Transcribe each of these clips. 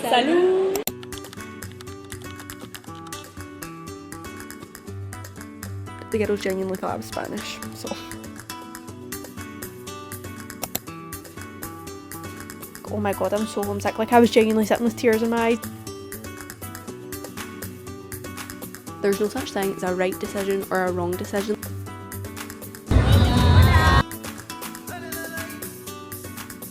Salut! The girls genuinely thought I was Spanish, so. Oh my god, I'm so homesick. Like, I was genuinely sitting with tears in my eyes. There's no such thing as a right decision or a wrong decision.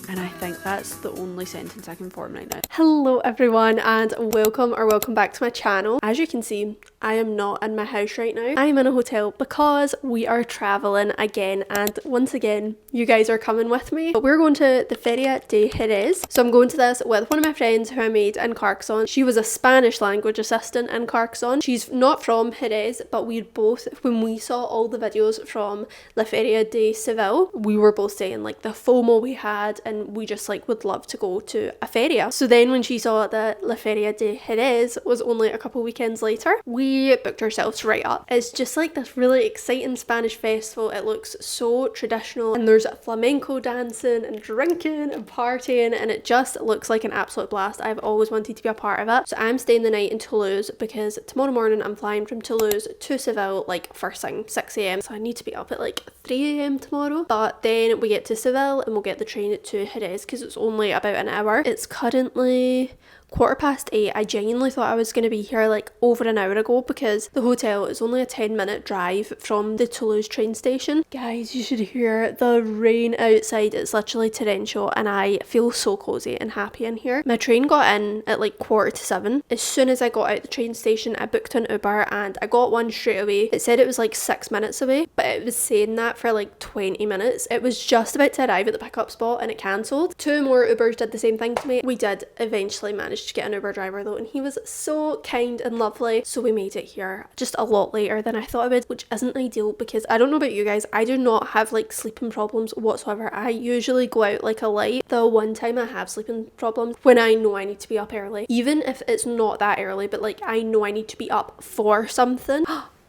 And I think that's the only sentence I can form right now. Hello everyone and welcome back to my channel. As you can see, I am not in my house right now. I'm in a hotel because we are traveling again, and once again you guys are coming with me. But we're going to the Feria de Jerez. So I'm going to this with one of my friends who I made in Carcassonne. She was a Spanish language assistant in Carcassonne. She's not from Jerez, but we both, when we saw all the videos from La Feria de Seville, we were both saying like the FOMO we had, and we just like would love to go to a feria. So then when she saw that La Feria de Jerez was only a couple weekends later, we booked ourselves right up. It's just like this really exciting Spanish festival. It looks so traditional, and there's flamenco dancing and drinking and partying, and it just looks like an absolute blast. I've always wanted to be a part of it. So I'm staying the night in Toulouse because tomorrow morning I'm flying from Toulouse to Seville like first thing 6 a.m. So I need to be up at like 3 a.m. tomorrow. But then we get to Seville and we'll get the train to Jerez because it's only about an hour. It's currently 8:15. I genuinely thought I was going to be here like over an hour ago because the hotel is only a 10-minute drive from the Toulouse train station. Guys, you should hear the rain outside. It's literally torrential and I feel so cozy and happy in here. My train got in at like 7:15. As soon as I got out the train station, I booked an Uber and I got one straight away. It said it was like 6 minutes away, but it was saying that for like 20 minutes. It was just about to arrive at the pickup spot and it cancelled. 2 more Ubers did the same thing to me. We did eventually manage to get an Uber driver though, and he was so kind and lovely, so we made it here just a lot later than I thought I would, which isn't ideal because I don't know about you guys, I do not have like sleeping problems whatsoever. I usually go out like a light. The one time I have sleeping problems when I know I need to be up early, even if it's not that early, but like I know I need to be up for something.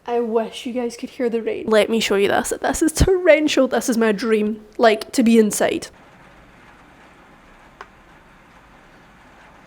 I wish you guys could hear the rain. Let me show you this. This is torrential. This is my dream, like to be inside.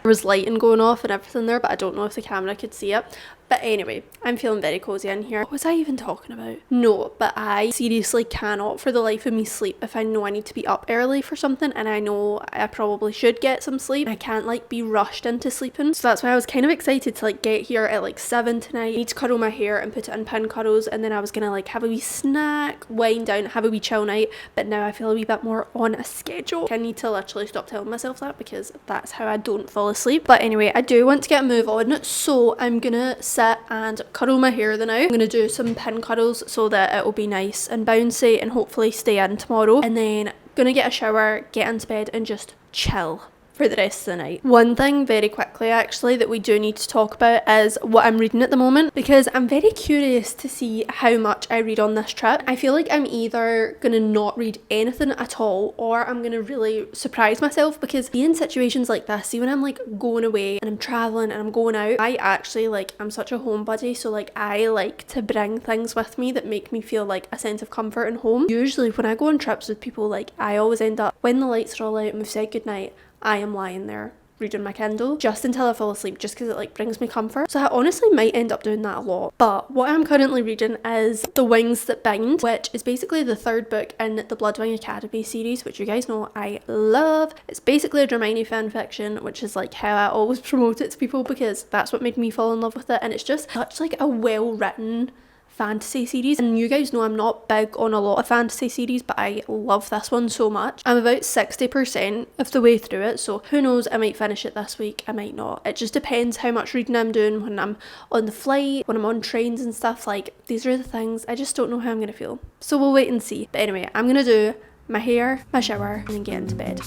There was lighting going off and everything there, but I don't know if the camera could see it. But anyway, I'm feeling very cozy in here. What was I even talking about? No, but I seriously cannot for the life of me sleep if I know I need to be up early for something and I know I probably should get some sleep. I can't like be rushed into sleeping. So that's why I was kind of excited to like get here at like 7 tonight. I need to curl my hair and put it in pin curls, and then I was gonna like have a wee snack, wind down, have a wee chill night. But now I feel a wee bit more on a schedule. I need to literally stop telling myself that because that's how I don't fall asleep. But anyway, I do want to get a move on, so I'm gonna sit and curl my hair the now. I'm gonna do some pin curls so that it will be nice and bouncy and hopefully stay in tomorrow, and then gonna get a shower, get into bed and just chill for the rest of the night. One thing very quickly actually that we do need to talk about is what I'm reading at the moment, because I'm very curious to see how much I read on this trip. I feel like I'm either gonna not read anything at all or I'm gonna really surprise myself, because in situations like this, see when I'm like going away and I'm traveling and I'm going out, I actually like, I'm such a homebody, so like I like to bring things with me that make me feel like a sense of comfort and home. Usually when I go on trips with people, like I always end up, when the lights are all out and we've said goodnight, I am lying there reading my Kindle just until I fall asleep, just because it like brings me comfort. So I honestly might end up doing that a lot. But what I'm currently reading is The Wings That Bind, which is basically the 3rd book in the Bloodwing Academy series, which you guys know I love. It's basically a Hermione fan fiction, which is like how I always promote it to people because that's what made me fall in love with it. And it's just such like a well written fantasy series, and you guys know I'm not big on a lot of fantasy series, but I love this one so much. I'm about 60% of the way through it, so who knows, I might finish it this week, I might not. It just depends how much reading I'm doing when I'm on the flight, when I'm on trains and stuff. Like, these are the things, I just don't know how I'm gonna feel, so we'll wait and see. But anyway, I'm gonna do my hair, my shower, and then get into bed.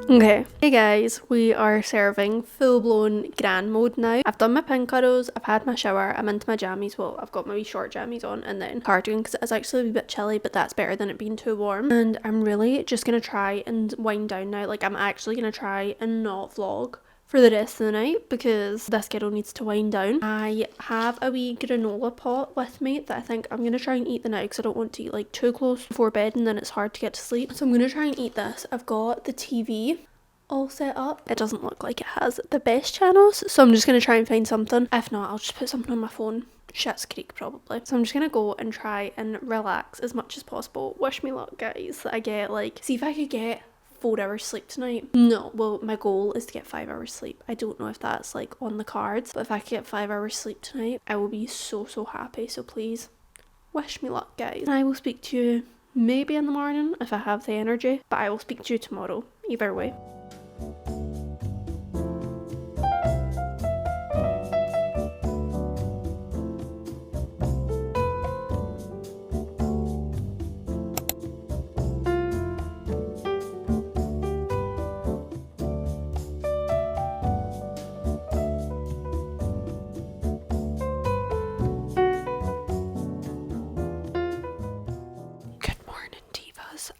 Okay. Hey guys, we are serving full-blown grand mode now. I've done my pin cuddles, I've had my shower, I'm into my jammies. Well, I've got my wee short jammies on and then cardigan because it's actually a bit chilly, but that's better than it being too warm. And I'm really just gonna try and wind down now. Like, I'm actually gonna try and not vlog for the rest of the night because this kiddo needs to wind down. I have a wee granola pot with me that I think I'm gonna try and eat the now because I don't want to eat like too close before bed and then it's hard to get to sleep. So I'm gonna try and eat this. I've got the TV all set up. It doesn't look like it has the best channels, so I'm just gonna try and find something. If not, I'll just put something on my phone. Schitt's Creek probably. So I'm just gonna go and try and relax as much as possible. Wish me luck, guys, that I get like, see if I could get 4 hours sleep tonight. No, well, my goal is to get 5 hours sleep. I don't know if that's like on the cards, but if I could get 5 hours sleep tonight, I will be so happy. So please wish me luck, guys. And I will speak to you maybe in the morning if I have the energy, but I will speak to you tomorrow either way.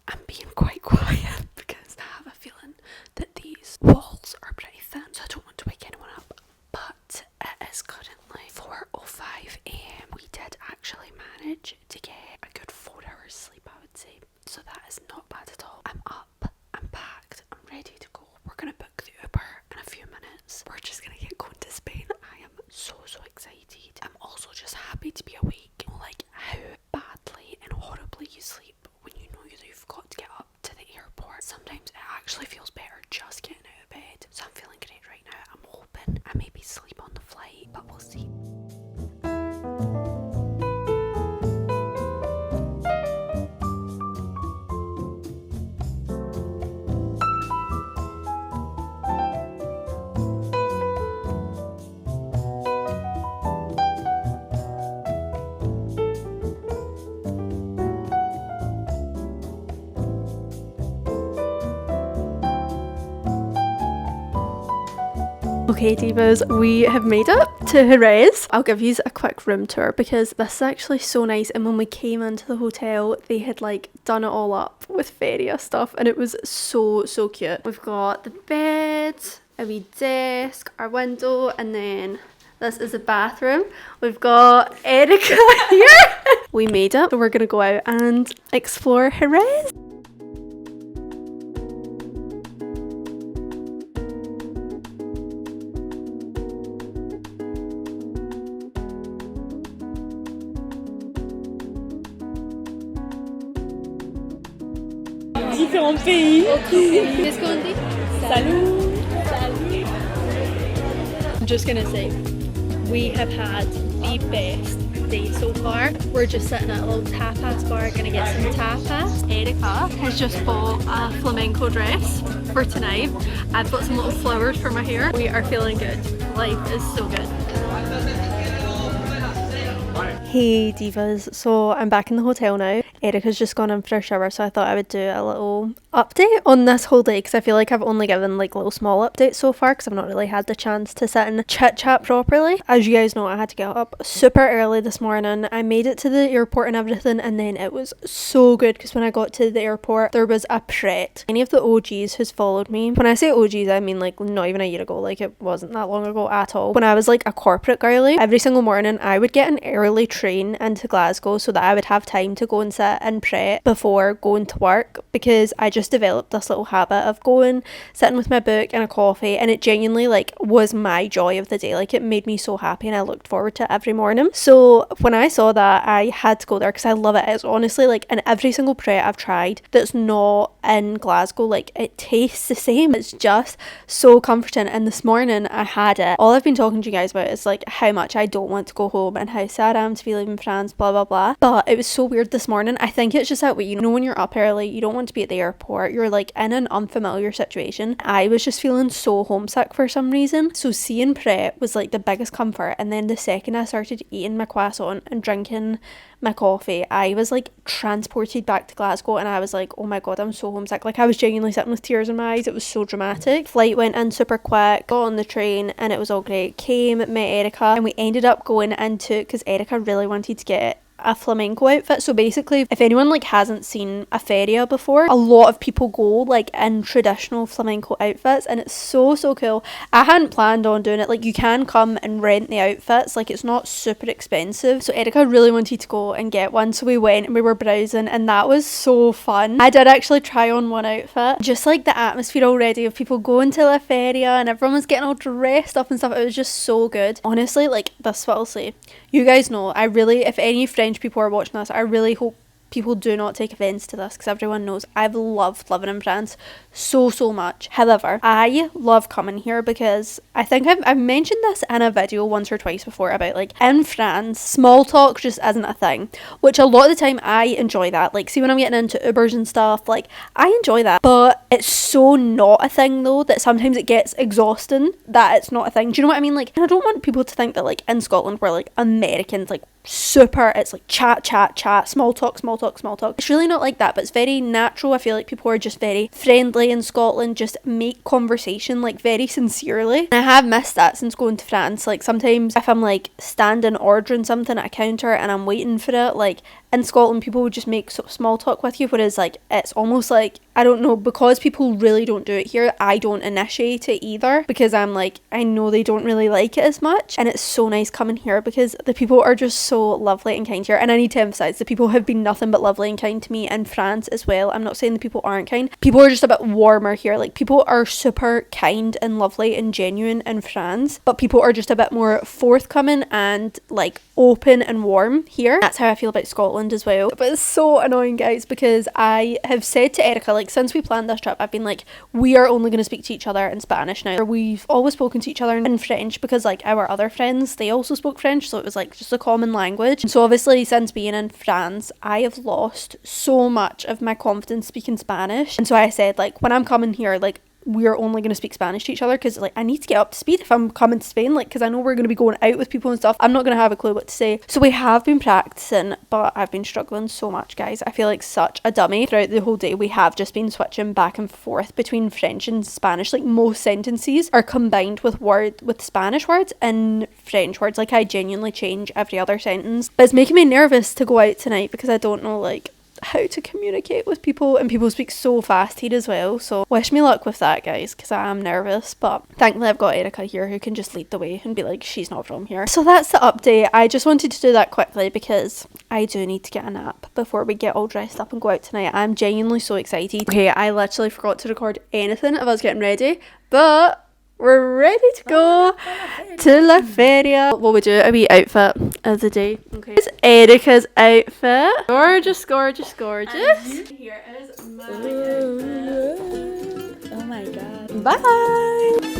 I'm being quite quiet because I have a feeling that these walls are pretty thin, so I don't want to wake anyone up. But it is currently 4:05 a.m. We did actually manage to get a good 4 hours sleep, I would say. So that is not bad at all. I'm up, I'm packed, I'm ready to go. We're gonna book the Uber in a few minutes. We're just gonna get going to Spain. I am so excited. I'm also just happy to be awake. Like how badly and horribly you sleep when you know you've got to get up to the airport. Sometimes it actually feels better just getting out of bed. So I'm feeling great right now. I'm hoping I maybe sleep on the flight, but we'll see. Okay divas, we have made it to Jerez. I'll give you a quick room tour because this is actually so nice, and when we came into the hotel they had like done it all up with feria stuff and it was so cute. We've got the bed, a wee desk, our window, and then this is a bathroom. We've got Erica here. We made it, so we're gonna go out and explore Jerez. Différents pays. Qu'est-ce qu'on dit? Salut. I'm just gonna say, we have had the best day so far. We're just sitting at a little tapas bar, gonna get some tapas. Erica has just bought a flamenco dress for tonight. I've got some little flowers for my hair. We are feeling good. Life is so good. Hey divas, so I'm back in the hotel now. Erica's just gone in for a shower, so I thought I would do a little update on this whole day because I feel like I've only given like little small updates so far because I've not really had the chance to sit and chit chat properly. As you guys know, I had to get up super early this morning. I made it to the airport and everything, and then it was so good because when I got to the airport there was a pret. Any of the OGs who's followed me, when I say OGs I mean like not even a year ago, like it wasn't that long ago at all. When I was like a corporate girly, every single morning I would get an early train into Glasgow so that I would have time to go and sit in Pret before going to work, because I just developed this little habit of going, sitting with my book and a coffee, and it genuinely like was my joy of the day. Like it made me so happy and I looked forward to it every morning. So when I saw that, I had to go there because I love it. It's honestly like in every single Pret I've tried that's not in Glasgow, like it tastes the same. It's just so comforting, and this morning I had it. All I've been talking to you guys about is like how much I don't want to go home and how sad I am to be we live in France, blah blah blah. But it was so weird this morning. I think it's just that way, you know, when you're up early, you don't want to be at the airport, you're like in an unfamiliar situation. I was just feeling so homesick for some reason, so seeing Pret was like the biggest comfort. And then the second I started eating my croissant and drinking my coffee, I was like transported back to Glasgow, and I was like, oh my god, I'm so homesick. Like I was genuinely sitting with tears in my eyes. It was so dramatic. Flight went in super quick, got on the train, and it was all great. Came, met Erica, and we ended up going into, because Erica really wanted to get a flamenco outfit. So basically, if anyone like hasn't seen a feria before, a lot of people go like in traditional flamenco outfits, and it's so cool. I hadn't planned on doing it. Like you can come and rent the outfits, like it's not super expensive. So Erica really wanted to go and get one, so we went and we were browsing, and that was so fun. I did actually try on one outfit. Just like the atmosphere already of people going to La Feria and everyone was getting all dressed up and stuff, it was just so good. Honestly, like this is what I'll say, you guys know, I really, if any French people are watching this, I really hope people do not take offence to this, because everyone knows I've loved living in France so much. However, I love coming here because I think I've mentioned this in a video once or twice before about like in France small talk just isn't a thing, which a lot of the time I enjoy that. Like see when I'm getting into Ubers and stuff, like I enjoy that, but it's so not a thing though that sometimes it gets exhausting that it's not a thing. Do you know what I mean? Like, and I don't want people to think that like in Scotland we're like Americans, like super, it's like chat, small talk. It's really not like that, but it's very natural. I feel like people are just very friendly in Scotland, just make conversation like very sincerely. And I have missed that since going to France. Like sometimes if I'm like standing ordering something at a counter and I'm waiting for it, like in Scotland people would just make small talk with you, whereas like it's almost like, I don't know, because people really don't do it here, I don't initiate it either, because I'm like, I know they don't really like it as much. And it's so nice coming here because the people are just so lovely and kind here. And I need to emphasize, the people have been nothing but lovely and kind to me in France as well. I'm not saying the people aren't kind, people are just a bit warmer here. Like people are super kind and lovely and genuine in France, but people are just a bit more forthcoming and like open and warm here. That's how I feel about Scotland as well. But it's so annoying, guys, because I have said to Erica, like since we planned this trip, I've been like, we are only going to speak to each other in Spanish now. We've always spoken to each other in French because like our other friends, they also spoke French, so it was like just a common language. And so obviously since being in France, I have lost so much of my confidence speaking Spanish. And so I said, like, when I'm coming here, like we're only going to speak Spanish to each other, because like I need to get up to speed if I'm coming to Spain, like because I know we're going to be going out with people and stuff. I'm not going to have a clue what to say. So we have been practicing, but I've been struggling so much, guys. I feel like such a dummy throughout the whole day. We have just been switching back and forth between French and Spanish. Like most sentences are combined with Spanish words and French words. Like I genuinely change every other sentence, but it's making me nervous to go out tonight because I don't know like how to communicate with people, and people speak so fast here as well. So wish me luck with that, guys, because I am nervous, but thankfully I've got Erica here who can just lead the way and be like, she's not from here. So that's the update. I just wanted to do that quickly because I do need to get a nap before we get all dressed up and go out tonight. I'm genuinely so excited. Okay, I literally forgot to record anything of us getting ready, but we're ready to go to La Feria. What we do, a wee outfit of the day. Okay. It's Erica's outfit. Gorgeous. And here is my outfit. Oh my god. Bye.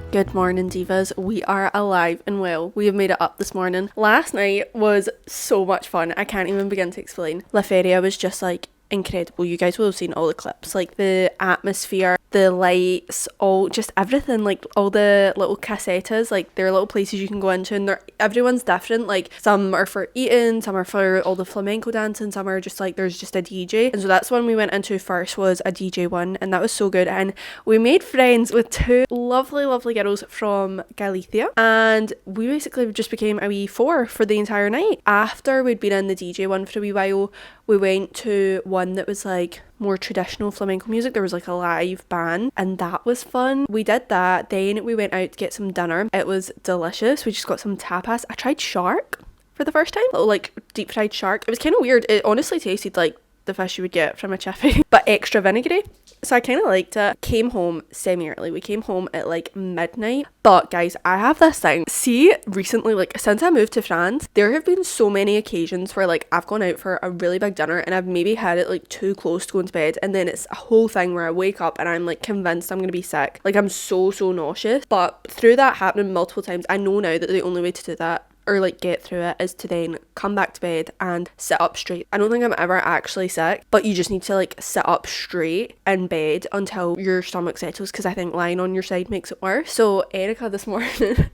Good morning, divas. We are alive and well. We have made it up this morning. Last night was so much fun. I can't even begin to explain. La Feria was just like incredible. You guys will have seen all the clips, like the atmosphere, the lights, all just everything, like all the little casetas, like there are little places you can go into, and everyone's different. Like some are for eating, some are for all the flamenco dancing, some are just like there's just a DJ. And so that's one we went into first, was a DJ one, and that was so good. And we made friends with two lovely girls from Galicia, and we basically just became a wee four for the entire night. After we'd been in the DJ one for a wee while, we went to one that was like more traditional flamenco music. There was like a live band, and that was fun. We did that. Then we went out to get some dinner. It was delicious. We just got some tapas. I tried shark. for the first time. Little like deep fried shark. It was kind of weird. It honestly tasted like the fish you would get from a chippy, but extra vinegary. So I kind of liked it. Came home semi-early. We came home at like midnight. But guys, I have this thing. See, recently, like since I moved to France, there have been so many occasions where like I've gone out for a really big dinner and I've maybe had it like too close to going to bed, and then it's a whole thing where I wake up and I'm like convinced I'm gonna be sick. Like I'm so nauseous. But through that happening multiple times, I know now that the only way to do that or like get through it is to then come back to bed and sit up straight. I don't think I'm ever actually sick, but you just need to like sit up straight in bed until your stomach settles, because I think lying on your side makes it worse. So Erica this morning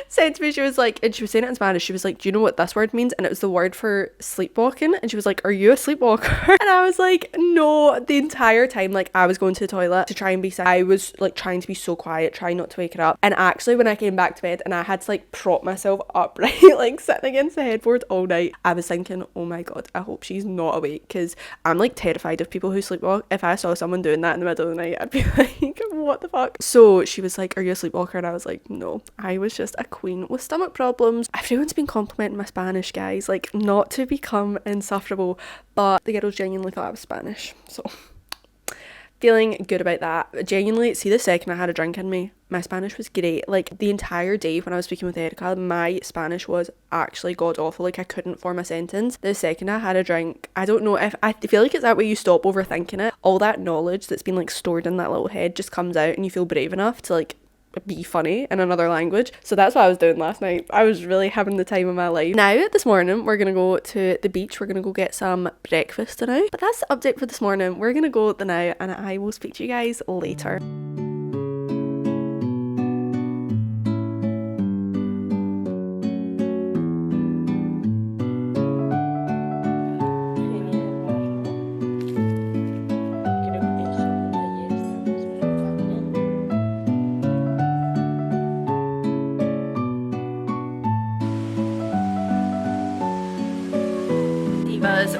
said to me, she was like, and she was saying it in Spanish, she was like, do you know what this word means? And it was the word for sleepwalking, and she was like, are you a sleepwalker? And I was like, no. The entire time like I was going to the toilet to try and be sick, I was like trying to be so quiet, trying not to wake her up. And actually when I came back to bed and I had to like prop myself upright like sitting against the headboard all night, I was thinking, oh my god, I hope she's not awake, because I'm like terrified of people who sleepwalk. If I saw someone doing that in the middle of the night, I'd be like, what the fuck? So she was like, are you a sleepwalker? And I was like, no, I was just a queen with stomach problems. Everyone's been complimenting my Spanish, guys, like not to become insufferable, but the girls genuinely thought I was Spanish, so feeling good about that. Genuinely, see, the second I had a drink in me, my Spanish was great. Like the entire day when I was speaking with Erica, my Spanish was actually god awful. Like I couldn't form a sentence. The second I had a drink, I don't know, if I feel like it's that way you stop overthinking it. All that knowledge that's been like stored in that little head just comes out, and you feel brave enough to like be funny in another language. So that's what I was doing last night. I was really having the time of my life. Now this morning we're gonna go to the beach. We're gonna go get some breakfast now. But that's the update for this morning. We're gonna go the now, and I will speak to you guys later.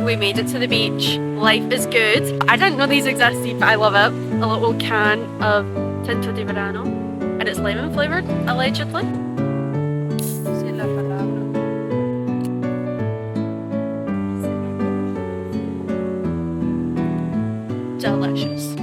We made it to the beach. Life is good. I didn't know these existed, but I love it. A little can of Tinto de Verano, and it's lemon flavoured, allegedly. Delicious.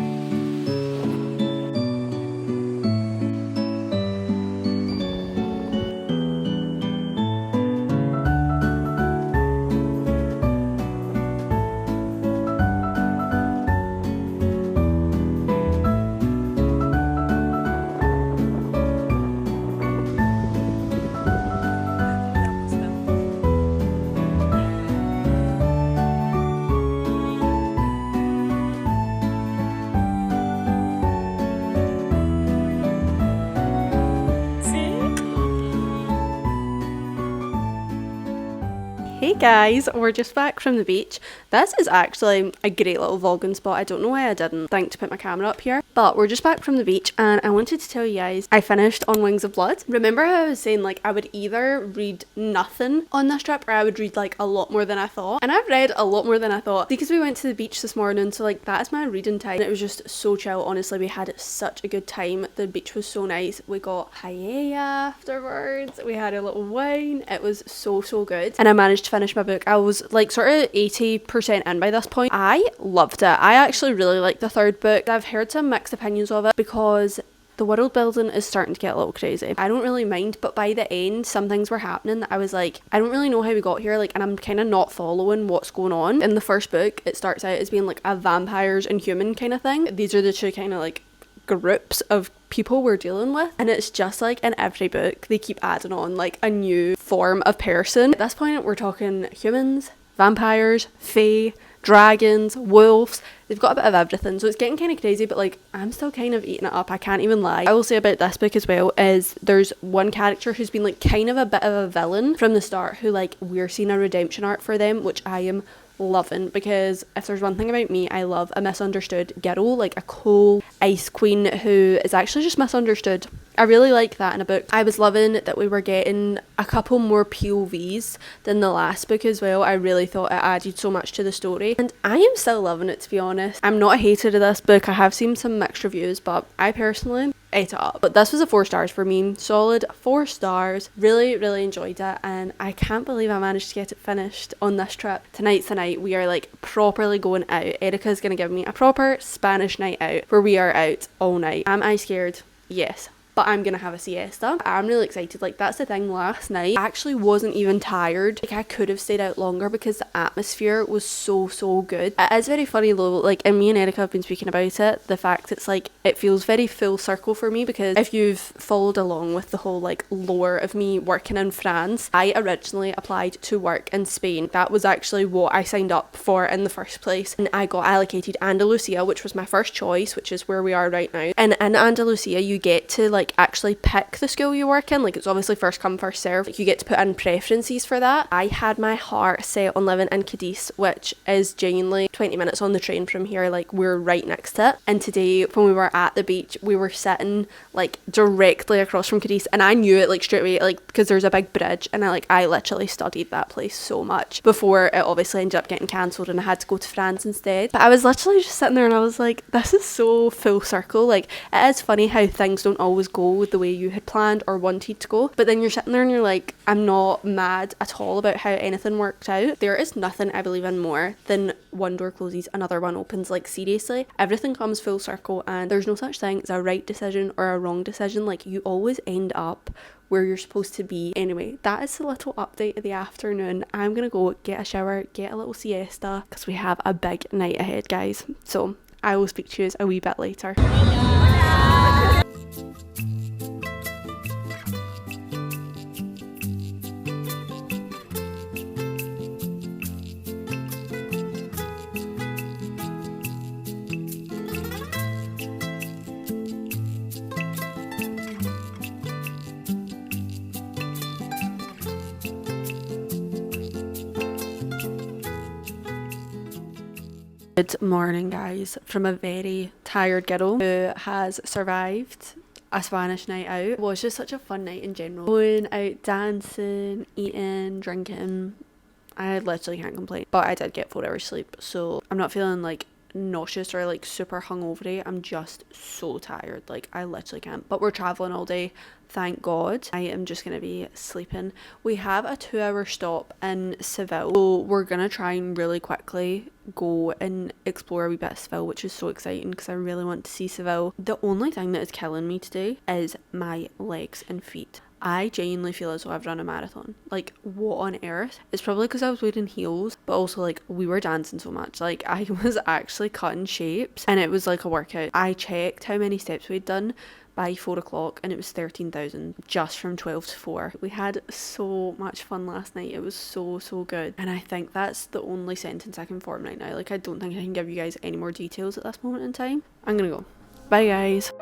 Hey guys, we're just back from the beach. This is actually a great little vlogging spot. I don't know why I didn't think to put my camera up here, but we're just back from the beach, and I wanted to tell you guys I finished On Wings of Blood. Remember how I was saying like I would either read nothing on this trip or I would read like a lot more than I thought, and I've read a lot more than I thought because we went to the beach this morning, so like that's my reading time, and it was just so chill. Honestly, we had such a good time. The beach was so nice. We got paella afterwards, we had a little wine. It was so good, and I managed to finish my book. I was like sort of 80% in by this point. I loved it. I actually really liked the third book. I've heard some mixed opinions of it because the world building is starting to get a little crazy. I don't really mind, but by the end some things were happening that I was like, I don't really know how we got here, like, and I'm kind of not following what's going on. In the first book it starts out as being like a vampires and human kind of thing. These are the two kind of like groups of people we're dealing with, and it's just like in every book they keep adding on like a new form of person. At this point we're talking humans, vampires, fae, dragons, wolves. They've got a bit of everything, so it's getting kind of crazy, but like I'm still kind of eating it up. I can't even lie. I will say about this book as well is there's one character who's been like kind of a bit of a villain from the start, who like we're seeing a redemption arc for them, which I am loving, because if there's one thing about me, I love a misunderstood girl, like a cool ice queen who is actually just misunderstood I really like that in a book. I was loving that we were getting a couple more POVs than the last book as well. I really thought it added so much to the story, and I am still loving it, to be honest. I'm not a hater of this book. I have seen some mixed reviews, but I personally ate it up. But this was a 4 stars for me. Solid 4 stars. Really, really enjoyed it, and I can't believe I managed to get it finished on this trip. Tonight's the night we are like properly going out. Erica's gonna give me a proper Spanish night out where we are out all night. Am I scared? Yes. But I'm gonna have a siesta. I'm really excited. Like, that's the thing, last night I actually wasn't even tired. Like, I could have stayed out longer because the atmosphere was so good. It is very funny though, like, and me and Erica have been speaking about it, the fact it's like it feels very full circle for me, because if you've followed along with the whole like lore of me working in France, I originally applied to work in Spain. That was actually what I signed up for in the first place, and I got allocated Andalusia, which was my first choice, which is where we are right now. And in Andalusia you get to like actually pick the school you work in. Like, it's obviously first come first serve. Like, you get to put in preferences for that. I had my heart set on living in Cadiz, which is genuinely 20 minutes on the train from here. Like, we're right next to it. And today when we were at the beach, we were sitting like directly across from Cadiz, and I knew it like straight away, like, because there's a big bridge, and I literally studied that place so much before it obviously ended up getting cancelled and I had to go to France instead. But I was literally just sitting there and I was like, this is so full circle. Like, it is funny how things don't always go the way you had planned or wanted to go, but then you're sitting there and you're like, I'm not mad at all about how anything worked out. There is nothing I believe in more than one door closes, another one opens. Like, seriously, everything comes full circle, and there's no such thing as a right decision or a wrong decision. Like, you always end up where you're supposed to be. Anyway, that is a little update of the afternoon. I'm gonna go get a shower, get a little siesta, because we have a big night ahead, guys. So I will speak to you a wee bit later. Good morning, guys, from a very tired girl who has survived a Spanish night out. It was just such a fun night in general. Going out dancing, eating, drinking. I literally can't complain. But I did get 4 hours sleep, so I'm not feeling like nauseous or like super hungover. I'm just so tired. Like, I literally can't. But we're traveling all day. Thank God. I am just going to be sleeping. We have a 2-hour stop in Seville, so we're going to try and really quickly go and explore a wee bit of Seville, which is so exciting because I really want to see Seville. The only thing that is killing me today is my legs and feet. I genuinely feel as though I've run a marathon. Like, what on earth? It's probably because I was wearing heels, but also like we were dancing so much. Like, I was actually cutting shapes and it was like a workout. I checked how many steps we'd done by 4 o'clock and it was 13,000 just from 12 to 4. We had so much fun last night. It was so good, and I think that's the only sentence I can form right now. Like, I don't think I can give you guys any more details at this moment in time. I'm gonna go. Bye, guys.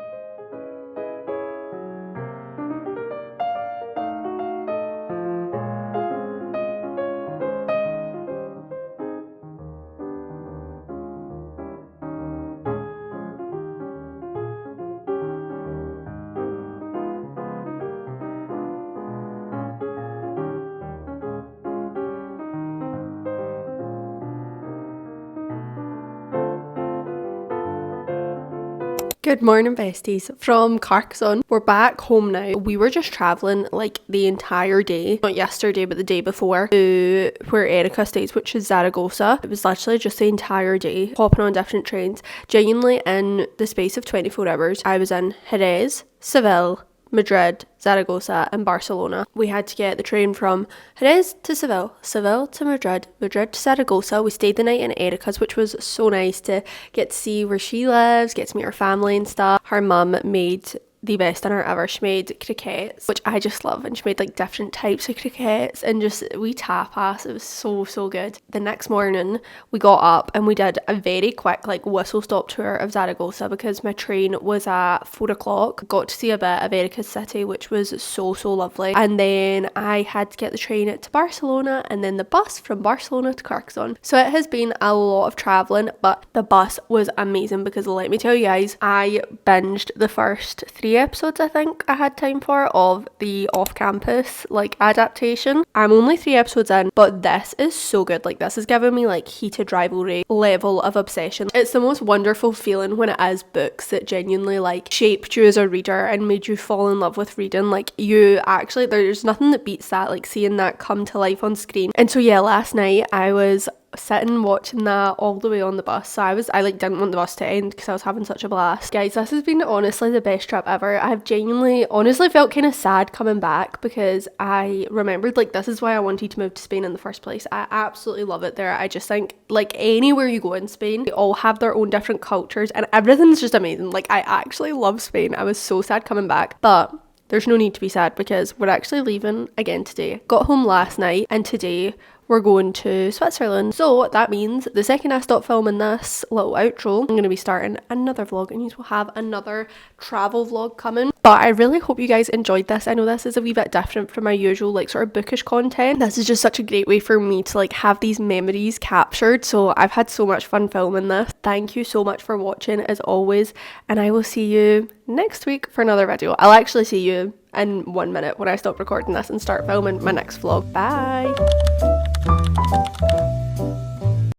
Good morning, besties, from Carcassonne. We're back home now. We were just travelling like the entire day, not yesterday but the day before, to where Erica stays, which is Zaragoza. It was literally just the entire day hopping on different trains. Genuinely, in the space of 24 hours, I was in Jerez, Seville, Madrid, Zaragoza and Barcelona. We had to get the train from Jerez to Seville, Seville to Madrid, Madrid to Zaragoza. We stayed the night in Erica's, which was so nice to get to see where she lives, get to meet her family and stuff. Her mum made the best dinner ever. She made croquettes, which I just love, and she made like different types of croquettes and just wee tapas. It was so good. The next morning we got up and we did a very quick like whistle stop tour of Zaragoza because my train was at 4 o'clock. Got to see a bit of Erica's city, which was so lovely, and then I had to get the train to Barcelona and then the bus from Barcelona to Carcassonne. So it has been a lot of travelling, but the bus was amazing because let me tell you guys, I binged the first 3 3 episodes I think I had time for of the off-campus like adaptation. I'm only 3 episodes in, but this is so good. Like this is giving me like heated rivalry level of obsession. It's the most wonderful feeling when it is books that genuinely like shaped you as a reader and made you fall in love with reading. Like you actually, there's nothing that beats that, like seeing that come to life on screen. And so yeah, last night I was sitting watching that all the way on the bus. So I like didn't want the bus to end because I was having such a blast. Guys, this has been honestly the best trip ever. I've genuinely honestly felt kind of sad coming back because I remembered like this is why I wanted to move to Spain in the first place. I absolutely love it there. I just think like anywhere you go in Spain, they all have their own different cultures and everything's just amazing. Like I actually love Spain. I was so sad coming back, but there's no need to be sad because we're actually leaving again today. Got home last night and today we're going to Switzerland. So that means the second I stop filming this little outro, I'm going to be starting another vlog and you will have another travel vlog coming. But I really hope you guys enjoyed this. I know this is a wee bit different from my usual like sort of bookish content. This is just such a great way for me to like have these memories captured. So I've had so much fun filming this. Thank you so much for watching as always. And I will see you next week for another video. I'll actually see you in 1 minute when I stop recording this and start filming my next vlog. Bye!